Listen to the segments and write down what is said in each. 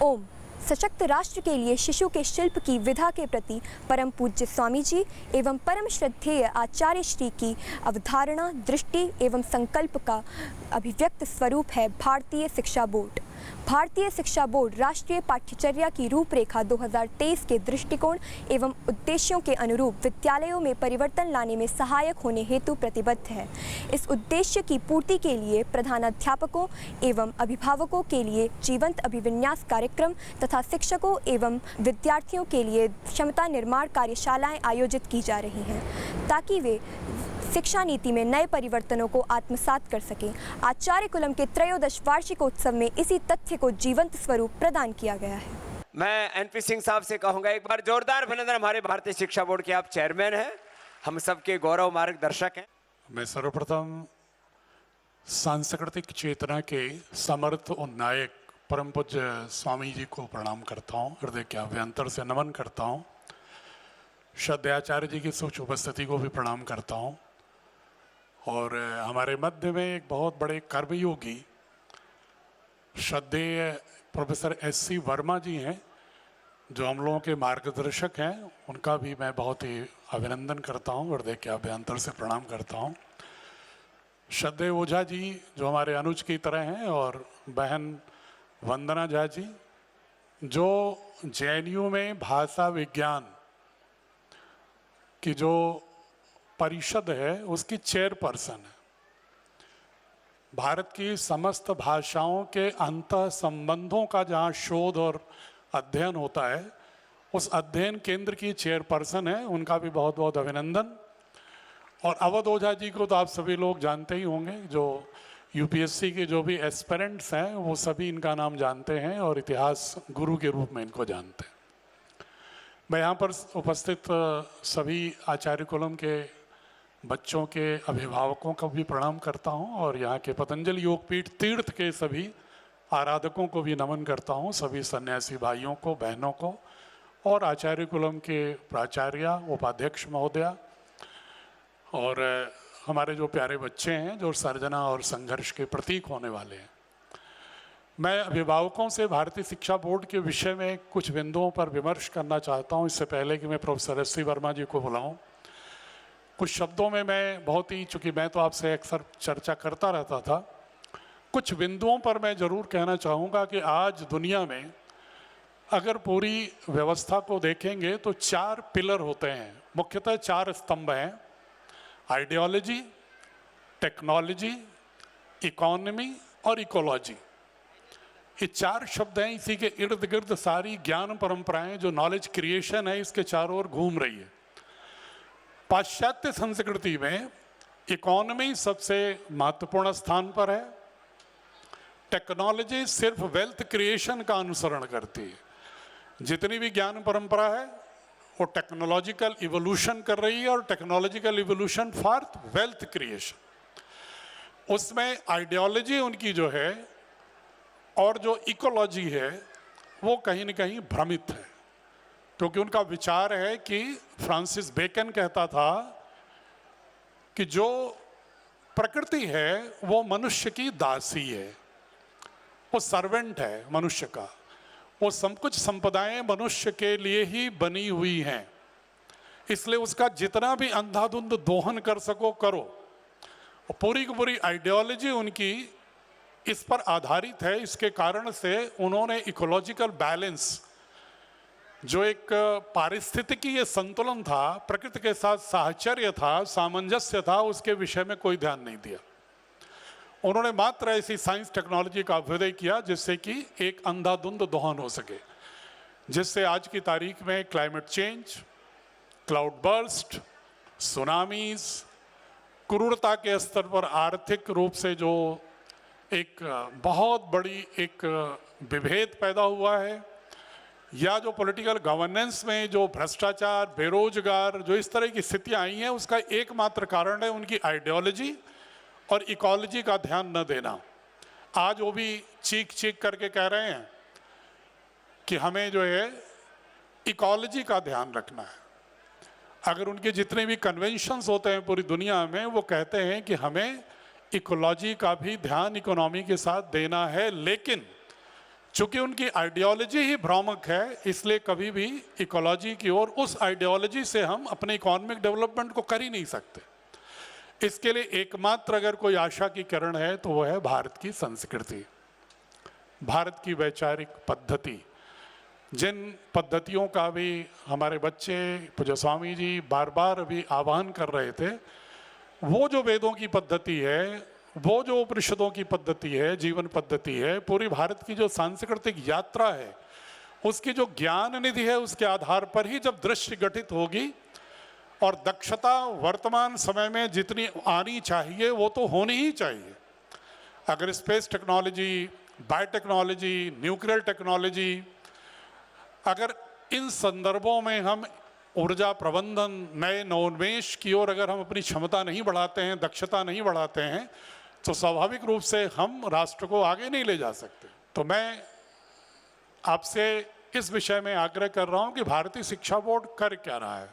ओम। सशक्त राष्ट्र के लिए शिशु के शिल्प की विधा के प्रति परम पूज्य स्वामी जी एवं परम श्रद्धेय आचार्य श्री की अवधारणा, दृष्टि एवं संकल्प का अभिव्यक्त स्वरूप है भारतीय शिक्षा बोर्ड। भारतीय शिक्षा बोर्ड राष्ट्रीय पाठ्यचर्या की रूपरेखा 2023 के दृष्टिकोण एवं उद्देश्यों के अनुरूप विद्यालयों में परिवर्तन लाने में सहायक होने हेतु प्रतिबद्ध है। इस उद्देश्य की पूर्ति के लिए प्रधानाध्यापकों एवं अभिभावकों के लिए जीवंत अभिविन्यास कार्यक्रम तथा शिक्षकों एवं विद्यार्थियों के लिए क्षमता निर्माण कार्यशालाएं आयोजित की जा रही हैं ताकि वे शिक्षा नीति में नए परिवर्तनों को आत्मसात कर सकें। आचार्य कुलम के त्रयोदश वार्षिकोत्सव में इसी तथ्य को जीवंत स्वरूप प्रदान किया गया है। मैं एनपी सिंह साहब से कहूंगा एक बार जोरदार अभिनंदन। हमारे भारतीय शिक्षा बोर्ड के आप चेयरमैन हैं, हम सबके गौरव मार्गदर्शक हैं। मैं सर्वप्रथम सांस्कृतिक चेतना के समर्थ और नायक परम पूज्य स्वामी जी को प्रणाम करता हूँ, हृदय के अभ्यंतर से नमन करता हूँ। श्रद्धाचार्य जी की सूक्ष्म उपस्थिति को भी प्रणाम करता हूँ। और हमारे मध्य में एक बहुत बड़े कर्मयोगी श्रद्धेय प्रोफेसर एस.सी. वर्मा जी हैं, जो हम लोगों के मार्गदर्शक हैं। उनका भी मैं बहुत ही अभिनंदन करता हूं, हृदय के अभ्यंतर से प्रणाम करता हूं। श्रद्धेय ओझा जी जो हमारे अनुज की तरह हैं, और बहन वंदना झा जी जो जेएनयू में भाषा विज्ञान की जो परिषद है उसकी चेयरपर्सन है। भारत की समस्त भाषाओं के अंतः संबंधों का जहाँ शोध और अध्ययन होता है, उस अध्ययन केंद्र की चेयरपर्सन है। उनका भी बहुत बहुत अभिनंदन। और अवध ओझा जी को तो आप सभी लोग जानते ही होंगे, जो यूपीएससी के जो भी एस्पिरेंट्स हैं वो सभी इनका नाम जानते हैं और इतिहास गुरु के रूप में इनको जानते हैं। मैं यहाँ पर उपस्थित सभी आचार्य कुलम के बच्चों के अभिभावकों को भी प्रणाम करता हूँ, और यहाँ के पतंजलि योगपीठ तीर्थ के सभी आराधकों को भी नमन करता हूँ, सभी सन्यासी भाइयों को, बहनों को, और आचार्य कुलम के प्राचार्य, उपाध्यक्ष महोदया, और हमारे जो प्यारे बच्चे हैं जो सर्जना और संघर्ष के प्रतीक होने वाले हैं। मैं अभिभावकों से भारतीय शिक्षा बोर्ड के विषय में कुछ बिंदुओं पर विमर्श करना चाहता हूँ। इससे पहले कि मैं प्रोफेसर एस.सी. वर्मा जी को बुलाऊँ, कुछ शब्दों में मैं बहुत ही, चूँकि मैं तो आपसे अक्सर चर्चा करता रहता था, कुछ बिंदुओं पर मैं ज़रूर कहना चाहूँगा कि आज दुनिया में अगर पूरी व्यवस्था को देखेंगे तो 4 पिलर होते हैं, मुख्यतः 4 स्तंभ हैं। आइडियोलॉजी, टेक्नोलॉजी, इकोनॉमी और इकोलॉजी। ये 4 शब्द हैं, इसी के इर्द गिर्द सारी ज्ञान परंपराएं जो नॉलेज क्रिएशन है इसके चारों ओर घूम रही है। पाश्चात्य संस्कृति में इकोनॉमी सबसे महत्वपूर्ण स्थान पर है। टेक्नोलॉजी सिर्फ वेल्थ क्रिएशन का अनुसरण करती है। जितनी भी ज्ञान परंपरा है वो टेक्नोलॉजिकल इवोल्यूशन कर रही है, और technological evolution for wealth creation. उसमें आइडियोलॉजी उनकी जो है और जो इकोलॉजी है वो कहीं न कहीं भ्रमित है, क्योंकि उनका विचार है कि फ्रांसिस बेकन कहता था कि जो प्रकृति है वो मनुष्य की दासी है, वो सर्वेंट है मनुष्य का। वो सब कुछ संपदाएं मनुष्य के लिए ही बनी हुई हैं, इसलिए उसका जितना भी अंधाधुंध दोहन कर सको करो। और पूरी की पूरी आइडियोलॉजी उनकी इस पर आधारित है। इसके कारण से उन्होंने इकोलॉजिकल बैलेंस, जो एक पारिस्थितिकीय संतुलन था, प्रकृति के साथ साहचर्य था, सामंजस्य था, उसके विषय में कोई ध्यान नहीं दिया। उन्होंने मात्र ऐसी साइंस टेक्नोलॉजी का अभ्युदय किया जिससे कि एक अंधाधुंध दोहन हो सके, जिससे आज की तारीख में climate change, cloud burst, tsunamis, क्रूरता के स्तर पर आर्थिक रूप से जो एक बहुत बड़ी एक विभेद पैदा हुआ है, या जो पॉलिटिकल गवर्नेंस में जो भ्रष्टाचार, बेरोजगार, जो इस तरह की स्थितियां आई हैं, उसका एकमात्र कारण है उनकी आइडियोलॉजी और इकोलॉजी का ध्यान न देना। आज वो भी चीख चीख करके कह रहे हैं कि हमें जो है इकोलॉजी का ध्यान रखना है। अगर उनके जितने भी कन्वेंशंस होते हैं पूरी दुनिया में, वो कहते हैं कि हमें इकोलॉजी का भी ध्यान इकोनॉमी के साथ देना है, लेकिन चूंकि उनकी आइडियोलॉजी ही भ्रामक है, इसलिए कभी भी इकोलॉजी की ओर उस आइडियोलॉजी से हम अपने इकोनॉमिक डेवलपमेंट को कर ही नहीं सकते। इसके लिए एकमात्र अगर कोई आशा की किरण है तो वो है भारत की संस्कृति, भारत की वैचारिक पद्धति। जिन पद्धतियों का भी हमारे बच्चे पूज्य स्वामी जी बार बार अभी आह्वान कर रहे थे, वो जो वेदों की पद्धति है, वो जो उपनिषदों की पद्धति है, जीवन पद्धति है, पूरी भारत की जो सांस्कृतिक यात्रा है, उसकी जो ज्ञान निधि है, उसके आधार पर ही जब दृष्टि गठित होगी और दक्षता वर्तमान समय में जितनी आनी चाहिए वो तो होनी ही चाहिए। अगर space technology, biotechnology, nuclear technology, अगर इन संदर्भों में हम ऊर्जा प्रबंधन, नए नवोन्मेष की ओर अगर हम अपनी क्षमता नहीं बढ़ाते हैं, दक्षता नहीं बढ़ाते हैं, तो स्वाभाविक रूप से हम राष्ट्र को आगे नहीं ले जा सकते। तो मैं आपसे इस विषय में आग्रह कर रहा हूं कि भारतीय शिक्षा बोर्ड कर क्या रहा है।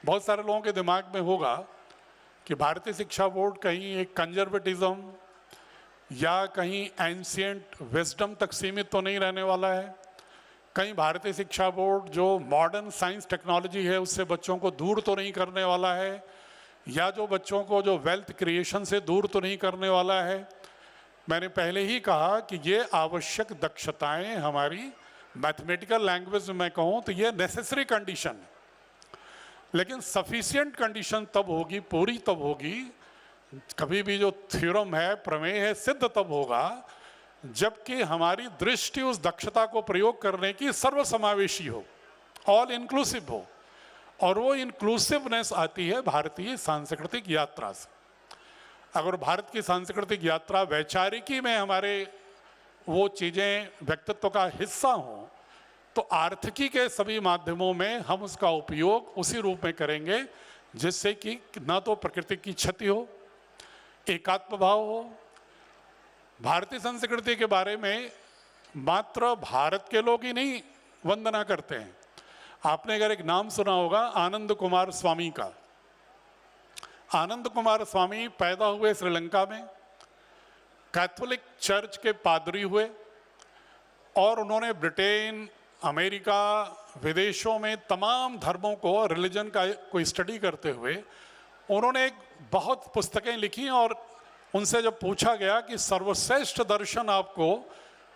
बहुत सारे लोगों के दिमाग में होगा कि भारतीय शिक्षा बोर्ड कहीं एक कंजर्वेटिज्म या कहीं एंशिएंट विजडम तक सीमित तो नहीं रहने वाला है, कहीं भारतीय शिक्षा बोर्ड जो मॉडर्न साइंस टेक्नोलॉजी है उससे बच्चों को दूर तो नहीं करने वाला है, या जो बच्चों को जो वेल्थ क्रिएशन से दूर तो नहीं करने वाला है। मैंने पहले ही कहा कि ये आवश्यक दक्षताएं हमारी मैथमेटिकल लैंग्वेज में कहूँ तो ये नेसेसरी कंडीशन है, लेकिन सफिशिएंट कंडीशन तब होगी, पूरी तब होगी, कभी भी जो थ्योरम है, प्रमेय है, सिद्ध तब होगा जबकि हमारी दृष्टि उस दक्षता को प्रयोग करने की सर्वसमावेशी हो, ऑल इंक्लूसिव हो। और वो इंक्लूसिवनेस आती है भारतीय सांस्कृतिक यात्रा से। अगर भारत की सांस्कृतिक यात्रा वैचारिकी में हमारे वो चीज़ें व्यक्तित्व का हिस्सा हों, तो आर्थिकी के सभी माध्यमों में हम उसका उपयोग उसी रूप में करेंगे जिससे कि न तो प्रकृति की क्षति हो, एकात्म भाव हो। भारतीय संस्कृति के बारे में मात्र भारत के लोग ही नहीं वंदना करते हैं। आपने अगर एक नाम सुना होगा आनंद कुमार स्वामी का। आनंद कुमार स्वामी पैदा हुए श्रीलंका में, कैथोलिक चर्च के पादरी हुए और उन्होंने ब्रिटेन, अमेरिका, विदेशों में तमाम धर्मों को, रिलीजन का कोई स्टडी करते हुए उन्होंने एक बहुत पुस्तकें लिखी और उनसे जब पूछा गया कि सर्वश्रेष्ठ दर्शन आपको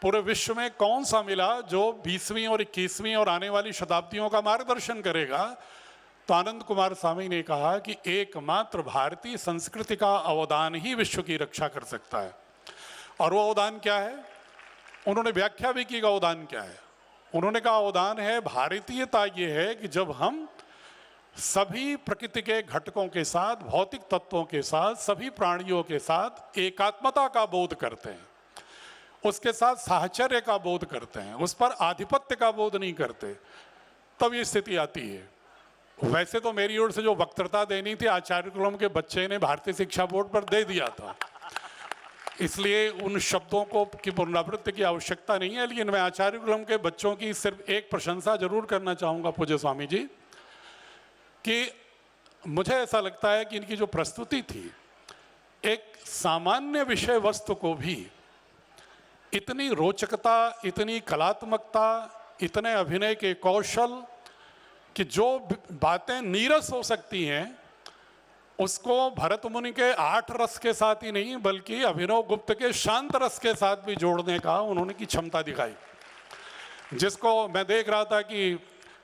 पूरे विश्व में कौन सा मिला जो 20वीं और 21वीं और आने वाली शताब्दियों का मार्गदर्शन करेगा, तो आनंद कुमार स्वामी ने कहा कि एकमात्र भारतीय संस्कृति का अवदान ही विश्व की रक्षा कर सकता है। और वो अवदान क्या है? उन्होंने व्याख्या भी की अवदान क्या है। उन्होंने कहा अवदान है, भारतीयता ये है कि जब हम सभी प्रकृति के घटकों के साथ, भौतिक तत्वों के साथ, सभी प्राणियों के साथ एकात्मता का बोध करते हैं, उसके साथ साहचर्य का बोध करते हैं, उस पर आधिपत्य का बोध नहीं करते, तब ये स्थिति आती है। वैसे तो मेरी ओर से जो वक्तृता देनी थी आचार्य कुलम के बच्चे ने भारतीय शिक्षा बोर्ड पर दे दिया था, इसलिए उन शब्दों को की पुनरावृत्ति की आवश्यकता नहीं है। लेकिन मैं आचार्य कुलम के बच्चों की सिर्फ एक प्रशंसा जरूर करना चाहूँगा पूज्य स्वामी जी, कि मुझे ऐसा लगता है कि इनकी जो प्रस्तुति थी एक सामान्य विषय वस्तु को भी इतनी रोचकता, इतनी कलात्मकता, इतने अभिनय के कौशल कि जो बातें नीरस हो सकती हैं उसको भरत मुनि के 8 रस के साथ ही नहीं बल्कि अभिनव गुप्त के शांत रस के साथ भी जोड़ने का उन्होंने की क्षमता दिखाई। जिसको मैं देख रहा था कि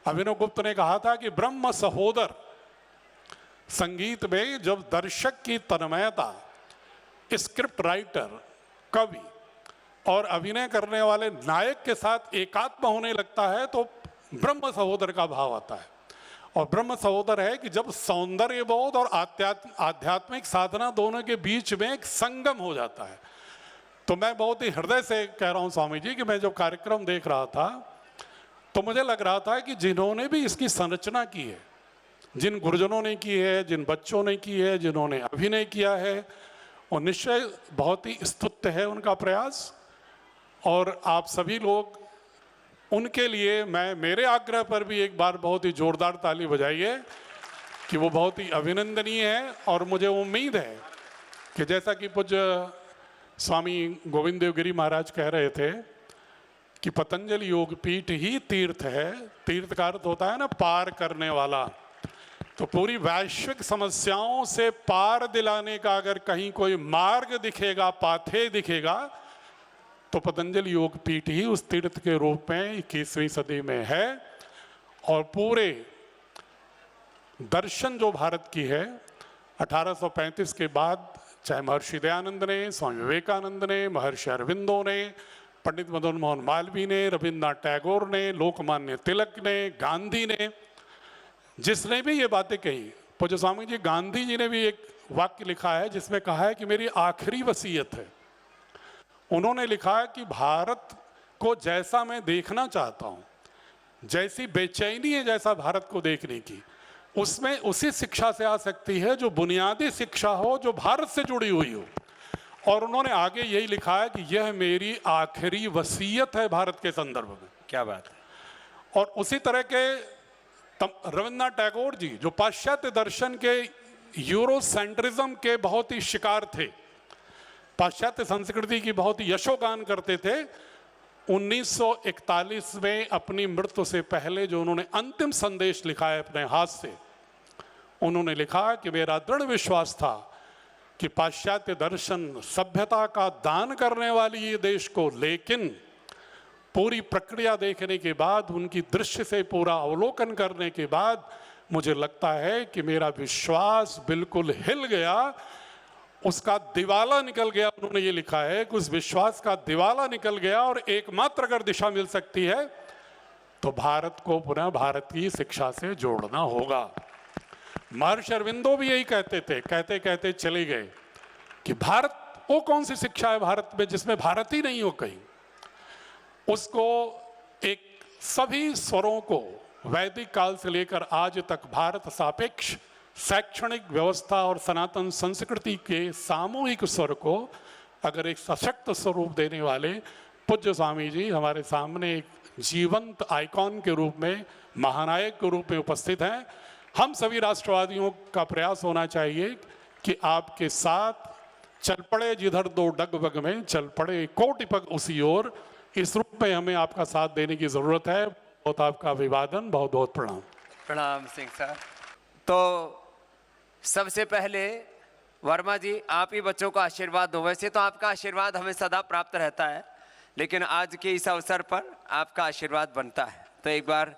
अभिनव गुप्त ने कहा था कि ब्रह्म सहोदर संगीत में जब दर्शक की तन्मयता, स्क्रिप्ट राइटर, कवि और अभिनय करने वाले नायक के साथ एकात्म होने लगता है तो ब्रह्म सहोदर का भाव आता है। और ब्रह्म सहोदर है कि जब सौंदर्य बोध और आध्यात्मिक साधना दोनों के बीच में एक संगम हो जाता है। तो मैं बहुत ही हृदय से कह रहा हूँ स्वामी जी कि मैं जब कार्यक्रम देख रहा था तो मुझे लग रहा था कि जिन्होंने भी इसकी संरचना की है, जिन गुरुजनों ने की है, जिन बच्चों ने की है, जिन्होंने अभिनय किया है, और निश्चय बहुत ही स्तुत्य है उनका प्रयास। और आप सभी लोग उनके लिए मैं मेरे आग्रह पर भी एक बार बहुत ही जोरदार ताली बजाइए कि वो बहुत ही अभिनंदनीय है। और मुझे उम्मीद है कि जैसा कि पूज्य स्वामी गोविंद देव गिरी महाराज कह रहे थे कि पतंजलि योग पीठ ही तीर्थ है। तीर्थ का अर्थ होता है ना पार करने वाला। तो पूरी वैश्विक समस्याओं से पार दिलाने का अगर कहीं कोई मार्ग दिखेगा, पाथे दिखेगा, तो पतंजलि योग पीठ ही उस तीर्थ के रूप में 21वीं सदी में है। और पूरे दर्शन जो भारत की है 1835 के बाद, चाहे महर्षि दयानंद ने, स्वामी विवेकानंद ने, महर्षि अरविंदो ने, पंडित मदन मोहन मालवीय ने, रविन्द्रनाथ टैगोर ने, लोकमान्य तिलक ने, गांधी ने, जिसने भी ये बातें कही, पूज्य स्वामी जी गांधी जी ने भी एक वाक्य लिखा है जिसमें कहा है कि मेरी आखिरी वसीयत है। उन्होंने लिखा है कि भारत को जैसा मैं देखना चाहता हूं, जैसी बेचैनी है जैसा भारत को देखने की, उसमें उसी शिक्षा से आ सकती है जो बुनियादी शिक्षा हो, जो भारत से जुड़ी हुई हो। और उन्होंने आगे यही लिखा है कि यह मेरी आखिरी वसीयत है भारत के संदर्भ में। क्या बात है। और उसी तरह के रविन्द्रनाथ टैगोर जी, जो पाश्चात्य दर्शन के यूरोसेंट्रिज्म के बहुत ही शिकार थे, पाश्चात्य संस्कृति की बहुत ही यशोगान करते थे, 1941 में अपनी मृत्यु से पहले जो उन्होंने अंतिम संदेश लिखा है अपने हाथ से, उन्होंने लिखा कि मेरा दृढ़ विश्वास था कि पाश्चात्य दर्शन सभ्यता का दान करने वाली ये देश को, लेकिन पूरी प्रक्रिया देखने के बाद, उनकी दृश्य से पूरा अवलोकन करने के बाद मुझे लगता है कि मेरा विश्वास बिल्कुल हिल गया, उसका दिवाला निकल गया। उन्होंने ये लिखा है कि उस विश्वास का दिवाला निकल गया और एकमात्र अगर दिशा मिल सकती है तो भारत को पुनः भारत की शिक्षा से जोड़ना होगा। महर्षि अरविंदो भी यही कहते थे, कहते कहते चले गए कि भारत, वो कौन सी शिक्षा है भारत में जिसमें भारत ही नहीं हो कहीं। उसको एक सभी स्वरों को वैदिक काल से लेकर आज तक भारत सापेक्ष शैक्षणिक व्यवस्था और सनातन संस्कृति के सामूहिक स्वर को अगर एक सशक्त स्वरूप देने वाले पूज्य स्वामी जी हमारे सामने एक जीवंत आइकॉन के रूप में, महानायक के रूप में उपस्थित हैं। हम सभी राष्ट्रवादियों का प्रयास होना चाहिए कि आपके साथ चल पड़े जिधर दो डगबग में चल पड़े कोटि पग उसी ओर, इस रूप में हमें आपका साथ देने की जरूरत है। बहुत आपका अभिवादन, बहुत बहुत प्रणाम। प्रणाम सिंह साहब। तो सबसे पहले वर्मा जी आप ही बच्चों को आशीर्वाद दो। वैसे तो आपका आशीर्वाद हमें सदा प्राप्त रहता है, लेकिन आज के इस अवसर पर आपका आशीर्वाद बनता है। तो एक बार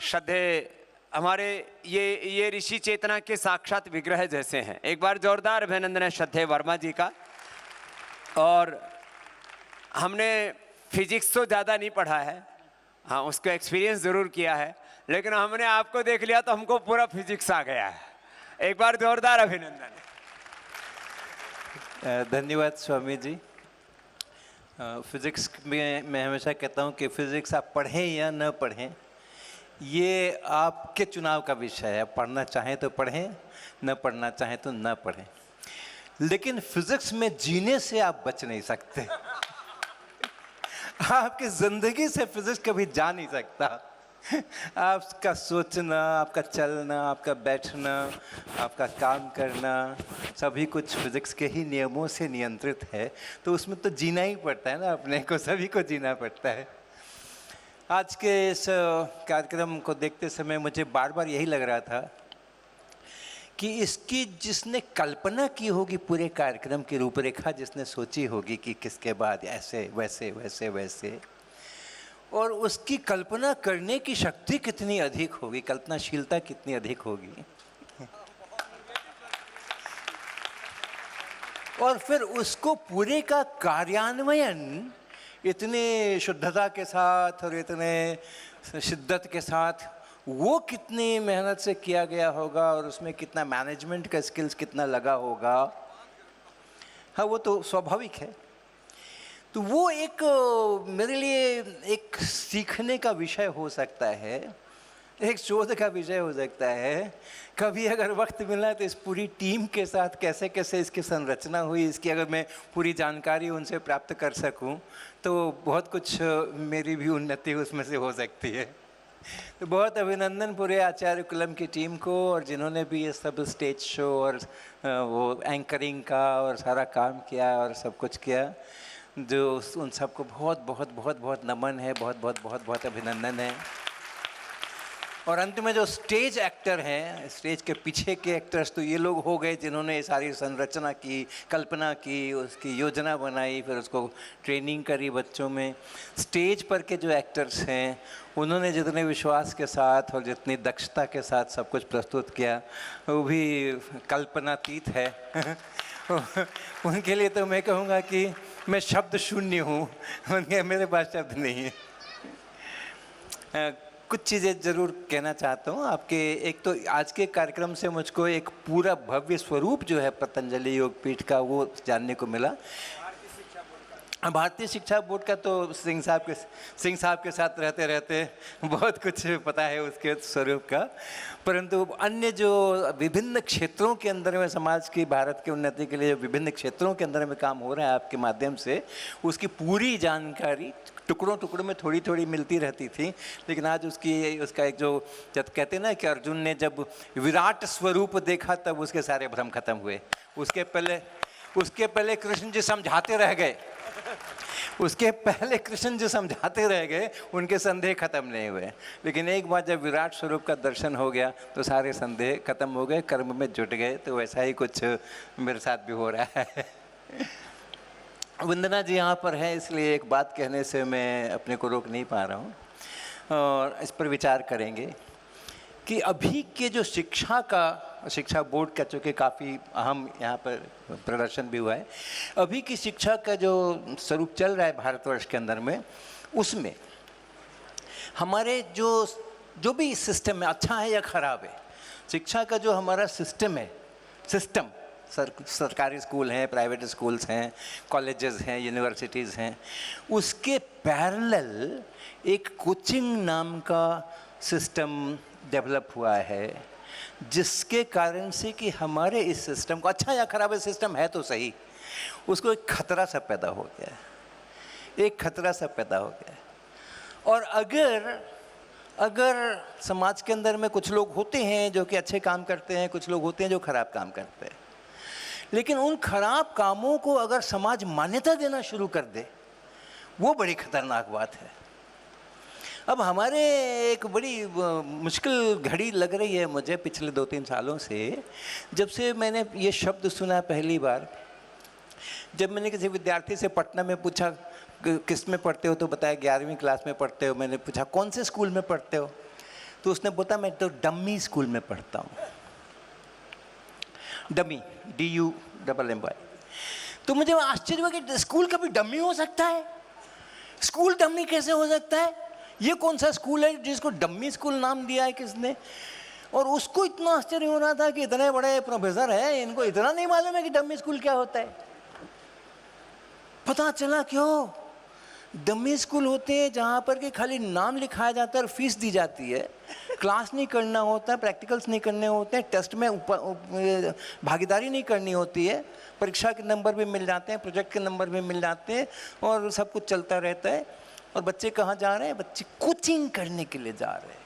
श्रद्धेय हमारे ये ऋषि चेतना के साक्षात विग्रह जैसे हैं, एक बार जोरदार अभिनंदन है श्रद्धेय वर्मा जी का। और हमने फिजिक्स तो ज़्यादा नहीं पढ़ा है, हाँ उसको एक्सपीरियंस ज़रूर किया है, लेकिन हमने आपको देख लिया तो हमको पूरा फिजिक्स आ गया है। एक बार जोरदार अभिनंदन। धन्यवाद स्वामी जी। फिजिक्स में मैं हमेशा कहता हूँ कि फिजिक्स आप पढ़ें या न पढ़ें, ये आपके चुनाव का विषय है। पढ़ना चाहें तो पढ़ें, न पढ़ना चाहें तो न पढ़ें, लेकिन फिजिक्स में जीने से आप बच नहीं सकते। आपकी ज़िंदगी से फिजिक्स कभी जा नहीं सकता। आपका सोचना, आपका चलना, आपका बैठना, आपका काम करना, सभी कुछ फिजिक्स के ही नियमों से नियंत्रित है। तो उसमें तो जीना ही पड़ता है ना, अपने को सभी को जीना पड़ता है। आज के इस कार्यक्रम को देखते समय मुझे बार बार यही लग रहा था कि इसकी जिसने कल्पना की होगी, पूरे कार्यक्रम की रूपरेखा जिसने सोची होगी कि किसके बाद ऐसे वैसे वैसे वैसे, और उसकी कल्पना करने की शक्ति कितनी अधिक होगी, कल्पनाशीलता कितनी अधिक होगी, और फिर उसको पूरे का कार्यान्वयन इतने शुद्धता के साथ और इतने शिद्दत के साथ वो कितनी मेहनत से किया गया होगा, और उसमें कितना मैनेजमेंट का स्किल्स कितना लगा होगा। हाँ वो तो स्वाभाविक है। तो वो एक मेरे लिए एक सीखने का विषय हो सकता है, एक शोध का विषय हो सकता है। कभी अगर वक्त मिला तो इस पूरी टीम के साथ कैसे कैसे इसकी संरचना हुई, इसकी अगर मैं पूरी जानकारी उनसे प्राप्त कर सकूं तो बहुत कुछ मेरी भी उन्नति उसमें से हो सकती है। तो बहुत अभिनंदन पूरे आचार्य कुलम की टीम को, और जिन्होंने भी ये सब स्टेज शो और वो एंकरिंग का और सारा काम किया और सब कुछ किया। जो उन सबको बहुत बहुत बहुत बहुत नमन है, बहुत बहुत बहुत बहुत अभिनंदन है। और अंत में जो स्टेज एक्टर हैं, स्टेज के पीछे के एक्टर्स, तो ये लोग हो गए जिन्होंने ये सारी संरचना की, कल्पना की, उसकी योजना बनाई, फिर उसको ट्रेनिंग करी बच्चों में। स्टेज पर के जो एक्टर्स हैं उन्होंने जितने विश्वास के साथ और जितनी दक्षता के साथ सब कुछ प्रस्तुत किया वो भी कल्पनातीत है। उनके लिए तो मैं कहूँगा कि मैं शब्द शून्य हूँ, मेरे पास शब्द नहीं है। कुछ चीज़ें ज़रूर कहना चाहता हूँ आपके। एक तो आज के कार्यक्रम से मुझको एक पूरा भव्य स्वरूप जो है पतंजलि योगपीठ का वो जानने को मिला। भारतीय शिक्षा बोर्ड का तो सिंह साहब के साथ रहते रहते बहुत कुछ पता है उसके स्वरूप का, परंतु अन्य जो विभिन्न क्षेत्रों के अंदर में समाज की, भारत की उन्नति के लिए विभिन्न क्षेत्रों के अंदर में काम हो रहा है आपके माध्यम से, उसकी पूरी जानकारी टुकड़ों टुकड़ों में थोड़ी थोड़ी मिलती रहती थी। लेकिन आज उसका एक जो जब कहते हैं ना कि अर्जुन ने जब विराट स्वरूप देखा तब उसके सारे भ्रम खत्म हुए। उसके पहले कृष्ण जी समझाते रह गए, उसके पहले कृष्ण जी समझाते रह गए, उनके संदेह खत्म नहीं हुए। लेकिन एक बार जब विराट स्वरूप का दर्शन हो गया तो सारे संदेह खत्म हो गए, कर्म में जुट गए। तो वैसा ही कुछ मेरे साथ भी हो रहा है। वंदना जी यहाँ पर है, इसलिए एक बात कहने से मैं अपने को रोक नहीं पा रहा हूँ और इस पर विचार करेंगे कि अभी के जो शिक्षा बोर्ड का, चूँकि काफ़ी अहम यहाँ पर प्रदर्शन भी हुआ है, अभी की शिक्षा का जो स्वरूप चल रहा है भारतवर्ष के अंदर में, उसमें हमारे जो भी सिस्टम है, अच्छा है या ख़राब है, शिक्षा का जो हमारा सिस्टम सरकारी स्कूल हैं, प्राइवेट स्कूल्स हैं, कॉलेजेस हैं, यूनिवर्सिटीज़ हैं, उसके पैरेलल एक कोचिंग नाम का सिस्टम डेवलप हुआ है, जिसके कारण से कि हमारे इस सिस्टम को, अच्छा या खराब सिस्टम है तो सही, उसको एक खतरा सा पैदा हो गया है, एक खतरा सा पैदा हो गया है। और अगर समाज के अंदर में कुछ लोग होते हैं जो कि अच्छे काम करते हैं, कुछ लोग होते हैं जो खराब काम करते हैं, लेकिन उन खराब कामों को अगर समाज मान्यता देना शुरू कर दे, वो बड़ी खतरनाक बात है। अब हमारे एक बड़ी मुश्किल घड़ी लग रही है मुझे पिछले 2-3 सालों से, जब से मैंने ये शब्द सुना पहली बार। जब मैंने किसी विद्यार्थी से पटना में पूछा किस में पढ़ते हो, तो बताया 11वीं क्लास में पढ़ते हो। मैंने पूछा कौन से स्कूल में पढ़ते हो, तो उसने बोला मैं तो डम्मी स्कूल में पढ़ता हूँ। Dummy, DUMMY। तो मुझे आश्चर्य हुआ कि स्कूल कभी डमी हो सकता है? स्कूल डमी कैसे हो सकता है? ये कौन सा स्कूल है जिसको डम्मी स्कूल नाम दिया है किसने? और उसको इतना आश्चर्य हो रहा था कि इतने बड़े प्रोफेसर हैं, इनको इतना नहीं मालूम है कि डम्मी स्कूल क्या होता है। पता चला क्यों? डम्मी स्कूल होते हैं जहाँ पर कि खाली नाम लिखाया जाता है और फीस दी जाती है, क्लास नहीं करना होता, प्रैक्टिकल्स नहीं करने होते हैं, टेस्ट में भागीदारी नहीं करनी होती है, परीक्षा के नंबर भी मिल जाते हैं, प्रोजेक्ट के नंबर भी मिल जाते हैं और सब कुछ चलता रहता है। और बच्चे कहाँ जा रहे हैं? बच्चे कोचिंग करने के लिए जा रहे हैं।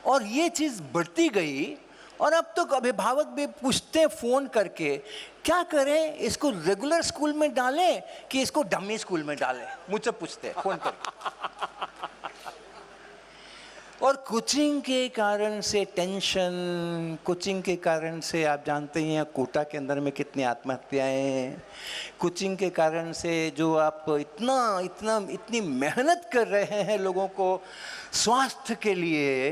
और ये चीज़ बढ़ती गई और अब तो अभिभावक भी पूछते हैं फ़ोन करके, क्या करें, इसको रेगुलर स्कूल में डालें कि इसको डमी स्कूल में डालें? मुझसे पूछते हैं फ़ोन करके। और कोचिंग के कारण से टेंशन, कोचिंग के कारण से आप जानते हैं कोटा के अंदर में कितनी आत्महत्याएं हैं, कोचिंग के कारण से जो आप इतनी मेहनत कर रहे हैं लोगों को स्वास्थ्य के लिए,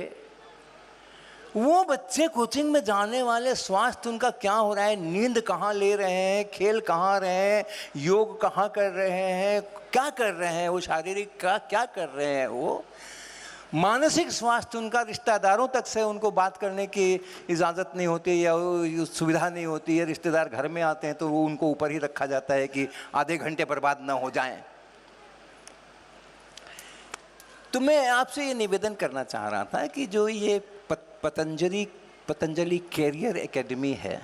वो बच्चे कोचिंग में जाने वाले स्वास्थ्य उनका क्या हो रहा है, नींद कहाँ ले रहे हैं, खेल कहाँ रहे हैं, योग कहाँ कर रहे हैं, क्या कर रहे हैं, वो शारीरिक का क्या कर रहे हैं, वो मानसिक स्वास्थ्य उनका, रिश्तेदारों तक से उनको बात करने की इजाज़त नहीं होती या सुविधा नहीं होती है। रिश्तेदार घर में आते हैं तो वो उनको ऊपर ही रखा जाता है कि आधे घंटे बर्बाद ना हो जाएं। तो मैं आपसे ये निवेदन करना चाह रहा था कि जो ये पतंजलि कैरियर एकेडमी है,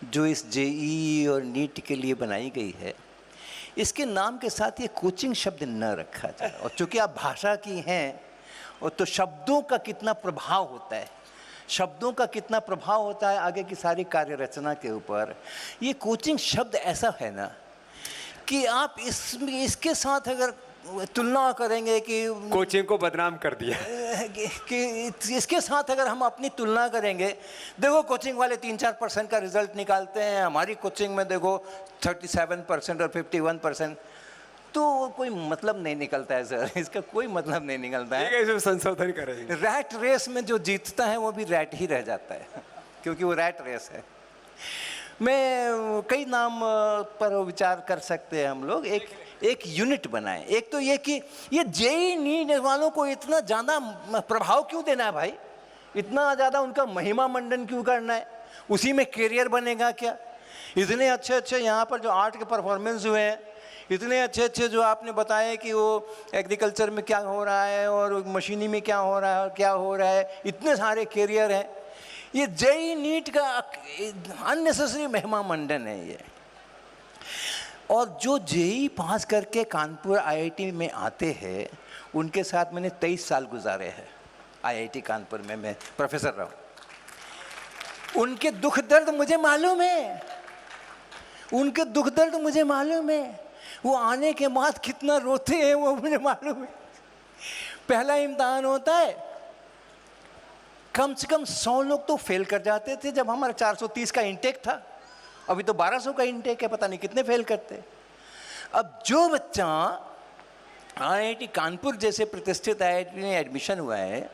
जो इस JEE और नीट के लिए बनाई गई है, इसके नाम के साथ ये कोचिंग शब्द न रखा जाए। और चूँकि आप भाषा की हैं, और तो शब्दों का कितना प्रभाव होता है, शब्दों का कितना प्रभाव होता है आगे की सारी कार्य रचना के ऊपर। ये कोचिंग शब्द ऐसा है ना कि आप इसके साथ अगर तुलना करेंगे कि कोचिंग को बदनाम कर दिया। कि इसके साथ अगर हम अपनी तुलना करेंगे, देखो कोचिंग वाले 3-4% का रिजल्ट निकालते हैं, हमारी कोचिंग में देखो 37% और 51%, तो कोई मतलब नहीं निकलता है सर, इसका कोई मतलब नहीं निकलता है। इसमें संशोधन करेंगे। रैट रेस में जो जीतता है वो भी रैट ही रह जाता है, क्योंकि वो रैट रेस है। मैं कई नाम पर विचार कर सकते हैं हम लोग, एक यूनिट बनाएं। एक तो ये कि ये जेईई नीट वालों को इतना ज़्यादा प्रभाव क्यों देना है भाई, इतना ज़्यादा उनका महिमा मंडन क्यों करना है, उसी में करियर बनेगा क्या? इतने अच्छे अच्छे यहाँ पर जो आर्ट के परफॉर्मेंस हुए हैं, इतने अच्छे अच्छे जो आपने बताया कि वो एग्रीकल्चर में क्या हो रहा है और मशीनी में क्या हो रहा है, क्या हो रहा है, इतने सारे करियर हैं। ये जेईई नीट का अननेसेसरी महिमा मंडन है ये। और जो जेईई पास करके कानपुर आईआईटी में आते हैं, उनके साथ मैंने 23 साल गुजारे हैं। आईआईटी कानपुर में मैं प्रोफेसर रहा हूँ। उनके दुख दर्द मुझे मालूम है, उनके दुख दर्द मुझे मालूम है। वो आने के बाद कितना रोते हैं वो मुझे मालूम है। पहला इम्तिहान होता है, कम से कम 100 लोग तो फेल कर जाते थे जब हमारा 430 का इंटेक था। अभी तो 1200 का इंटेक है, पता नहीं कितने फेल करते। अब जो बच्चा आईआईटी कानपुर जैसे प्रतिष्ठित आईआईटी में एडमिशन हुआ है,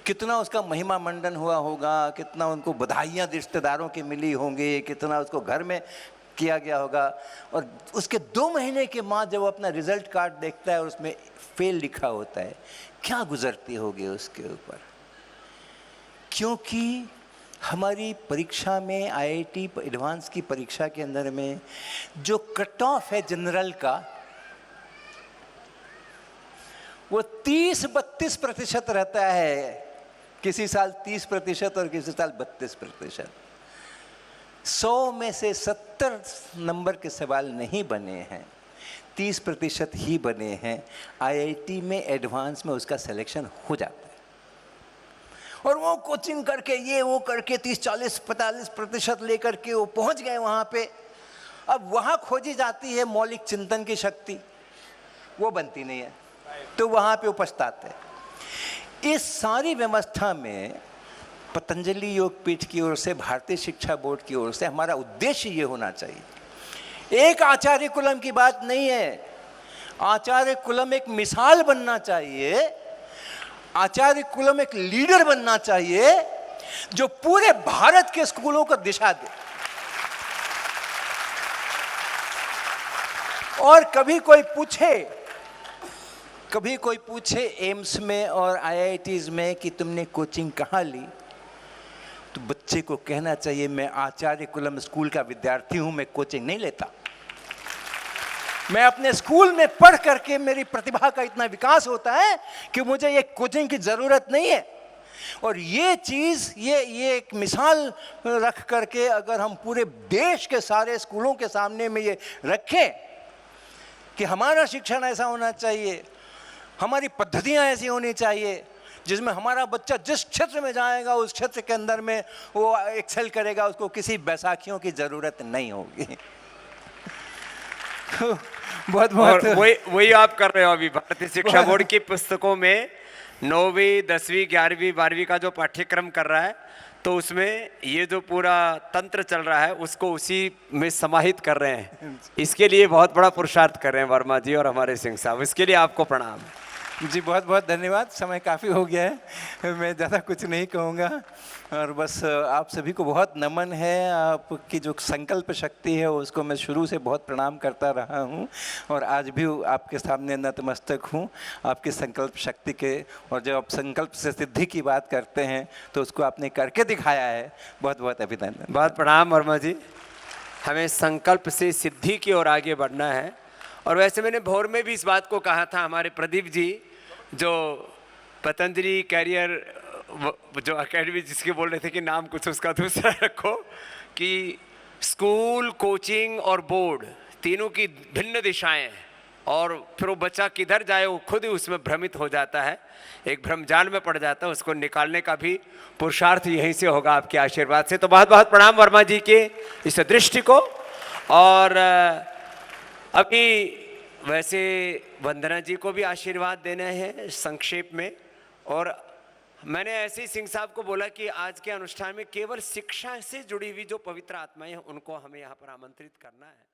कितना उसका महिमा मंडन हुआ होगा, कितना उनको बधाइयाँ रिश्तेदारों की मिली होंगी, कितना उसको घर में किया गया होगा। और उसके 2 महीने के बाद जब वो अपना रिजल्ट कार्ड देखता है और उसमें फेल लिखा होता है, क्या गुजरती होगी उसके ऊपर। क्योंकि हमारी परीक्षा में, आईआईटी एडवांस की परीक्षा के अंदर में जो कट ऑफ है जनरल का, वो 30-32% रहता है। किसी साल 30% और किसी साल 32%। 100 में से 70 नंबर के सवाल नहीं बने हैं, 30% ही बने हैं। आईआईटी में एडवांस में उसका सिलेक्शन हो जाता है। और वो कोचिंग करके, ये वो करके 30-40-45% लेकर के वो पहुंच गए वहाँ पे। अब वहाँ खोजी जाती है मौलिक चिंतन की शक्ति, वो बनती नहीं है, तो वहाँ पे वो पछताते हैं। इस सारी व्यवस्था में पतंजलि योगपीठ की ओर से, भारतीय शिक्षा बोर्ड की ओर से हमारा उद्देश्य ये होना चाहिए, एक आचार्य कुलम की बात नहीं है। आचार्य कुलम एक मिसाल बनना चाहिए, आचार्य कुलम एक लीडर बनना चाहिए जो पूरे भारत के स्कूलों को दिशा दे। और कभी कोई पूछे एम्स में और आईआईटीज में कि तुमने कोचिंग कहाँ ली, तो बच्चे को कहना चाहिए मैं आचार्य कुलम स्कूल का विद्यार्थी हूं, मैं कोचिंग नहीं लेता। मैं अपने स्कूल में पढ़ करके मेरी प्रतिभा का इतना विकास होता है कि मुझे ये कोचिंग की जरूरत नहीं है। और ये चीज़, ये एक मिसाल रख करके अगर हम पूरे देश के सारे स्कूलों के सामने में ये रखें कि हमारा शिक्षण ऐसा होना चाहिए, हमारी पद्धतियाँ ऐसी होनी चाहिए, जिसमें हमारा बच्चा जिस क्षेत्र में जाएगा उस क्षेत्र के अंदर में वो एक्सेल करेगा, उसको किसी बैसाखियों की ज़रूरत नहीं होगी। बहुत बहुत वही आप कर रहे हो अभी। भारतीय शिक्षा बोर्ड की पुस्तकों में 9वीं 10वीं 11वीं 12वीं का जो पाठ्यक्रम कर रहा है, तो उसमें ये जो पूरा तंत्र चल रहा है उसको उसी में समाहित कर रहे हैं। इसके लिए बहुत बड़ा पुरुषार्थ कर रहे हैं वर्मा जी और हमारे सिंह साहब, इसके लिए आपको प्रणाम जी। बहुत बहुत धन्यवाद। समय काफ़ी हो गया है, मैं ज़्यादा कुछ नहीं कहूँगा। और बस आप सभी को बहुत नमन है। आपकी जो संकल्प शक्ति है उसको मैं शुरू से बहुत प्रणाम करता रहा हूँ और आज भी आपके सामने नतमस्तक हूँ आपकी संकल्प शक्ति के। और जब आप संकल्प से सिद्धि की बात करते हैं तो उसको आपने करके दिखाया है। बहुत बहुत अभिनंदन। बहुत प्रणाम वर्मा जी। हमें संकल्प से सिद्धि की ओर आगे बढ़ना है। और वैसे मैंने भोर में भी इस बात को कहा था, हमारे प्रदीप जी जो पतंजलि कैरियर जो अकेडमी जिसके बोल रहे थे कि नाम कुछ उसका दूसरा रखो, कि स्कूल, कोचिंग और बोर्ड तीनों की भिन्न दिशाएं हैं और फिर वो बच्चा किधर जाए वो खुद ही उसमें भ्रमित हो जाता है, एक भ्रमजाल में पड़ जाता है। उसको निकालने का भी पुरुषार्थ यहीं से होगा आपके आशीर्वाद से। तो बहुत बहुत प्रणाम वर्मा जी के इस दृष्टि को। और अभी वैसे वंदना जी को भी आशीर्वाद देना है संक्षेप में, और मैंने ऐसे ही सिंह साहब को बोला कि आज के अनुष्ठान में केवल शिक्षा से जुड़ी हुई जो पवित्र आत्माएं हैं उनको हमें यहाँ पर आमंत्रित करना है।